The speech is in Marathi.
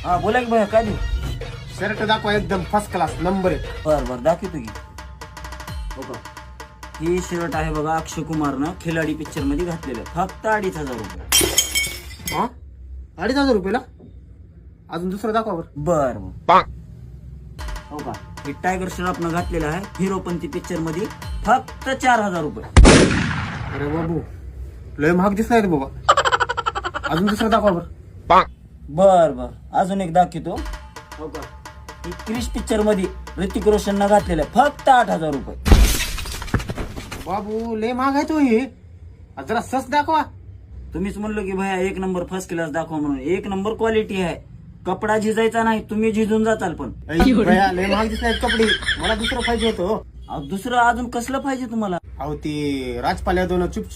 हा बोला की भैया काय देऊ? शर्ट दाखवा एकदम फर्स्ट क्लास नंबर 1. बर दाखवतो की. हो का, ही शर्ट आहे बघा अक्षय कुमारनं खिलाडी पिक्चर मध्ये घातलेलं, फक्त 2,500 रुपये. हा 2,500 रुपयाला. अजून दुसरं दाखवा बरं. बर हो का, हे टायगर श्रॉफनं घातलेलं आहे हिरोपंती पिक्चर मध्ये, फक्त 4,000 रुपये. अरे बाबू लय महाग दिसत बाबा. अजून दुसरं दाखवा बरं. बर अजून एक दाखवतो. हो का, ही क्रिश पिक्चर मध्ये ऋतिक रोशननं घातलेलं आहे, फक्त 8,000 रुपये. बाबू लय महाग आहे तो हे. जरा सस दाखवा. तुम्हीच म्हणलो की भैया एक नंबर फर्स्ट क्लास दाखवा म्हणून. एक नंबर क्वालिटी आहे, कपडा झिजायचा नाही, तुम्ही झिजून जाताल. पण भैया लय महाग दिसत कपडे. मला दुसरं पाहिजे होतं. दुसरं अजून कसलं पाहिजे तुम्हाला? अहो ती राजपाल यादव चुप चुप